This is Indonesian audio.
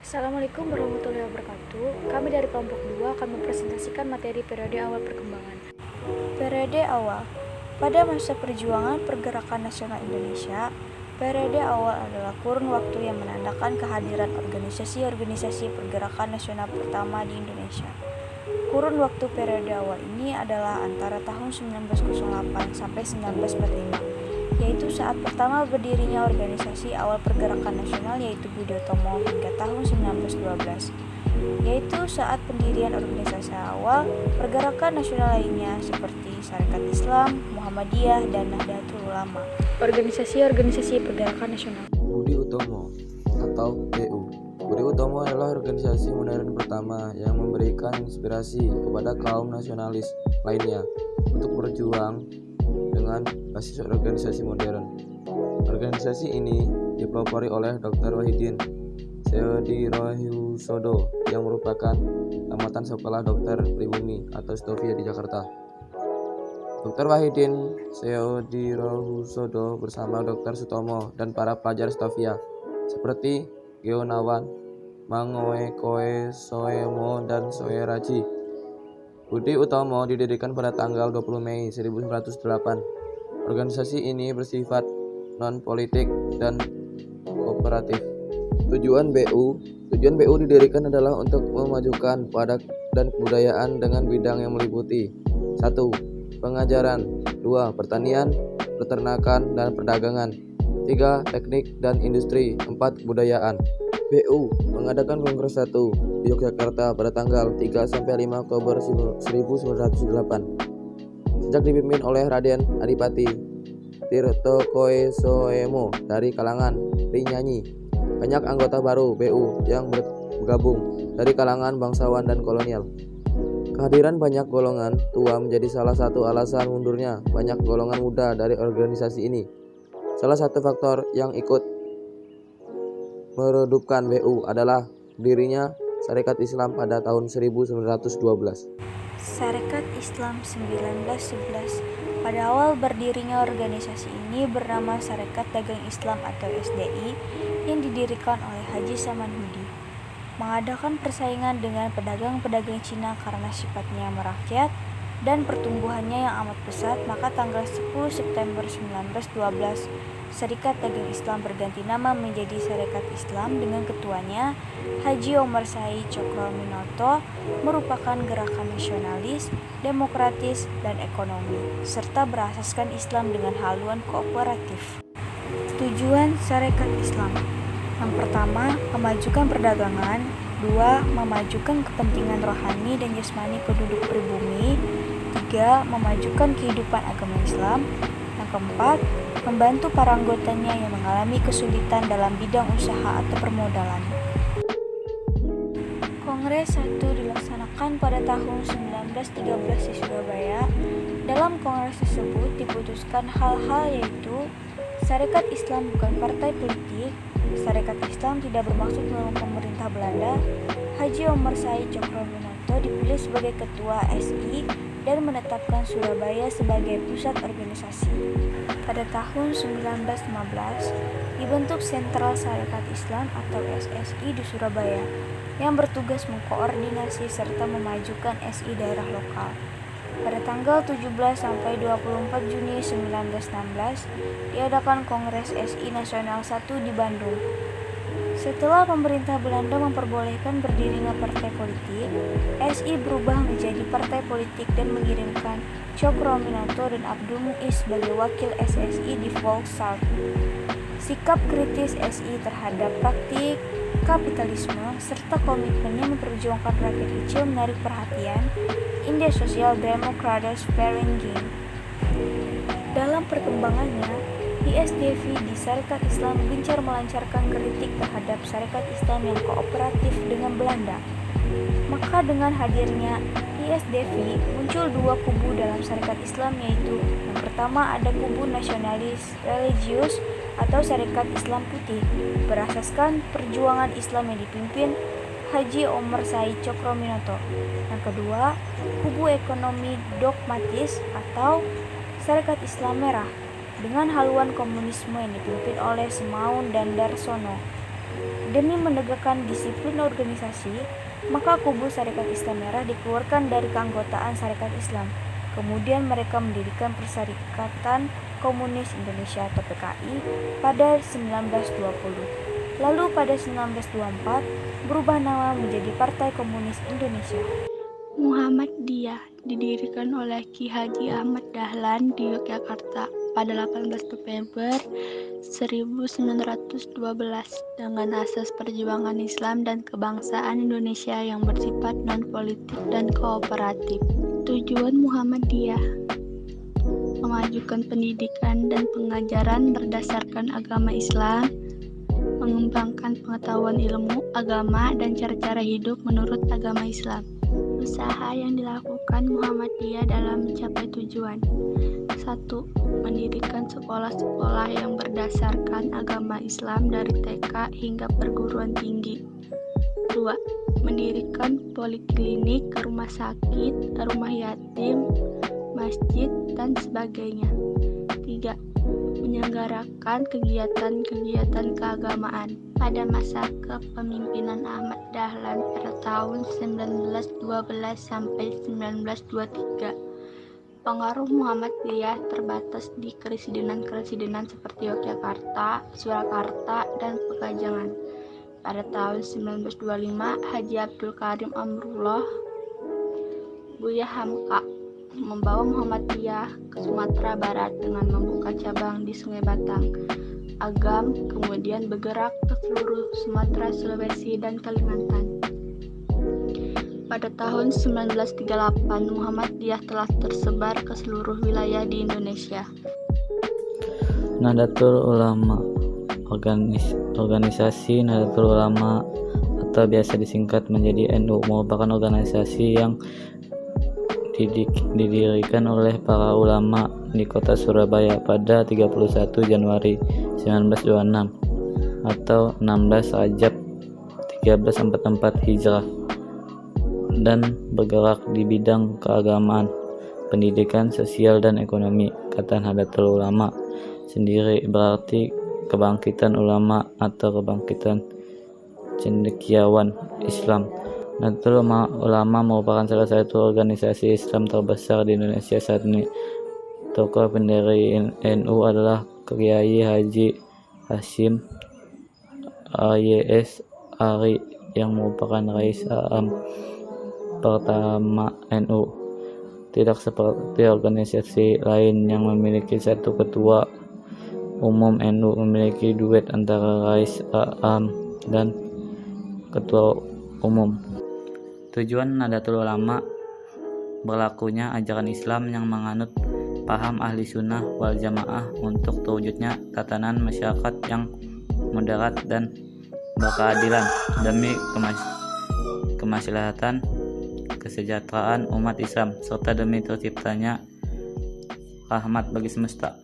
Assalamualaikum warahmatullahi wabarakatuh. Kami dari kelompok 2 akan mempresentasikan materi periode awal perkembangan. Periode awal. Pada masa perjuangan pergerakan nasional Indonesia, periode awal adalah kurun waktu yang menandakan kehadiran organisasi-organisasi pergerakan nasional pertama di Indonesia. Kurun waktu periode awal ini adalah antara tahun 1908 sampai 1945, yaitu saat pertama berdirinya organisasi awal pergerakan nasional yaitu Budi Utomo hingga tahun 1912, yaitu saat pendirian organisasi awal pergerakan nasional lainnya seperti Sarekat Islam, Muhammadiyah, dan Nahdlatul Ulama. Organisasi-organisasi pergerakan nasional. Budi Utomo atau BU. Budi Utomo adalah organisasi modern pertama yang memberikan inspirasi kepada kaum nasionalis lainnya untuk berjuang dengan basis organisasi modern. Organisasi ini dipelopori oleh Dr. Wahidin Sedirohusodo yang merupakan tamatan sekolah dokter pribumi atau Stovia di Jakarta. Dr. Wahidin Sedirohusodo bersama Dr. Sutomo dan para pelajar Stovia seperti Geonawan, Mangoe Koe Soemo, dan Soeraji. Budi Utomo didirikan pada tanggal 20 Mei 1908. Organisasi ini bersifat non-politik dan kooperatif. Tujuan BU didirikan adalah untuk memajukan padat dan kebudayaan dengan bidang yang meliputi 1. Pengajaran, 2. Pertanian, peternakan, dan perdagangan, 3. Teknik dan industri, 4. Kebudayaan. BU mengadakan Kongres 1 di Yogyakarta pada tanggal 3-5 Oktober 1908. Sejak dipimpin oleh Raden Adipati Tirtokoesoemo dari kalangan penyanyi, banyak anggota baru BU yang bergabung dari kalangan bangsawan dan kolonial. Kehadiran banyak golongan tua menjadi salah satu alasan mundurnya banyak golongan muda dari organisasi ini. Salah satu faktor yang ikut meredupkan BU adalah berdirinya Sarekat Islam pada tahun 1912. Sarekat Islam 1911. Pada awal berdirinya organisasi ini bernama Sarekat Dagang Islam atau SDI yang didirikan oleh Haji Samanhudi. Mengadakan persaingan dengan pedagang-pedagang Cina karena sifatnya merakyat dan pertumbuhannya yang amat pesat, maka tanggal 10 September 1912 Sarekat Dagang Islam berganti nama menjadi Sarekat Islam dengan ketuanya Haji Omar Sy Cokroaminoto, merupakan gerakan nasionalis, demokratis, dan ekonomi, serta berasaskan Islam dengan haluan kooperatif. Tujuan Sarekat Islam: yang pertama, memajukan perdagangan; 2. Memajukan kepentingan rohani dan jasmani penduduk pribumi; 3. Memajukan kehidupan agama Islam; yang keempat, membantu para anggotanya yang mengalami kesulitan dalam bidang usaha atau permodalan. Kongres 1 dilaksanakan pada tahun 1913 di Surabaya. Dalam kongres tersebut diputuskan hal-hal yaitu Sarekat Islam bukan partai politik, Sarekat Islam tidak bermaksud melawan pemerintah Belanda, Haji Omar Sy Cokroaminoto dipilih sebagai ketua SI dan menetapkan Surabaya sebagai pusat organisasi. Pada tahun 1915 dibentuk Sentral Sarekat Islam atau SSI di Surabaya yang bertugas mengkoordinasi serta memajukan SI daerah lokal. Pada tanggal 17 sampai 24 Juni 1916 diadakan Kongres SI Nasional 1 di Bandung. Setelah pemerintah Belanda memperbolehkan berdirinya partai politik, SI berubah menjadi partai politik dan mengirimkan Cokroaminoto dan Abdul Muiz sebagai wakil SSI di Volksraad. Sikap kritis SI terhadap praktik kapitalisme serta komitmennya memperjuangkan rakyat kecil menarik perhatian India Social Democratic Vereniging. Dalam perkembangannya, ISDV di Sarekat Islam gencar melancarkan kritik terhadap Sarekat Islam yang kooperatif dengan Belanda. Maka dengan hadirnya ISDV muncul dua kubu dalam Sarekat Islam, yaitu yang pertama ada kubu nasionalis religius atau Sarekat Islam Putih berasaskan perjuangan Islam yang dipimpin Haji Omar Sy Cokroaminoto. Yang kedua, kubu ekonomi dogmatis atau Sarekat Islam Merah dengan haluan komunisme yang dipimpin oleh Semaun dan Darsono. Demi menegakkan disiplin organisasi, maka kubu Sarekat Islam Merah dikeluarkan dari keanggotaan Sarekat Islam. Kemudian mereka mendirikan Perserikatan Komunis Indonesia atau PKI pada 1920. Lalu pada 1924 berubah nama menjadi Partai Komunis Indonesia. Muhammadiyah didirikan oleh Ki Haji Ahmad Dahlan di Yogyakarta pada 18 November 1912 dengan asas perjuangan Islam dan kebangsaan Indonesia yang bersifat non-politik dan kooperatif. Tujuan Muhammadiyah memajukan pendidikan dan pengajaran berdasarkan agama Islam, mengembangkan pengetahuan ilmu, agama, dan cara-cara hidup menurut agama Islam. Usaha yang dilakukan Muhammadiyah dalam mencapai tujuan: 1. Mendirikan sekolah-sekolah yang berdasarkan agama Islam dari TK hingga perguruan tinggi. 2. Mendirikan poliklinik, rumah sakit, rumah yatim, masjid, dan sebagainya. 3. Menyelenggarakan kegiatan-kegiatan keagamaan. Pada masa kepemimpinan Ahmad Dahlan pada tahun 1912 sampai 1923, pengaruh Muhammadiyah terbatas di keresidenan-keresidenan seperti Yogyakarta, Surakarta, dan Pegajangan. Pada tahun 1925, Haji Abdul Karim Amrullah, Buya Hamka, membawa Muhammadiyah ke Sumatera Barat dengan membuka cabang di Sungai Batang. Agam kemudian bergerak ke seluruh Sumatera, Sulawesi, dan Kalimantan. Pada tahun 1938, Muhammadiyah telah tersebar ke seluruh wilayah di Indonesia. Nahdlatul Ulama. Organisasi Nahdlatul Ulama atau biasa disingkat menjadi NU merupakan organisasi yang didirikan oleh para ulama di kota Surabaya pada 31 Januari 1926 atau 16 Rajab 1344 Hijrah dan bergerak di bidang keagamaan, pendidikan, sosial, dan ekonomi. Kata Nahdlatul Ulama sendiri berarti kebangkitan ulama atau kebangkitan cendekiawan Islam. Nahdlatul Ulama merupakan salah satu organisasi Islam terbesar di Indonesia saat ini. Tokoh pendiri NU adalah Kiai Haji Hasyim A.Y.S. Ari yang merupakan Rais Am pertama NU. Tidak seperti organisasi lain yang memiliki satu ketua umum, NU memiliki duet antara Rais Am dan ketua umum. Tujuan Nahdlatul Ulama berlakunya ajaran Islam yang menganut paham ahli sunnah wal jamaah untuk terwujudnya tatanan masyarakat yang moderat dan berkeadilan demi kemaslahatan kesejahteraan umat Islam serta demi terciptanya rahmat bagi semesta.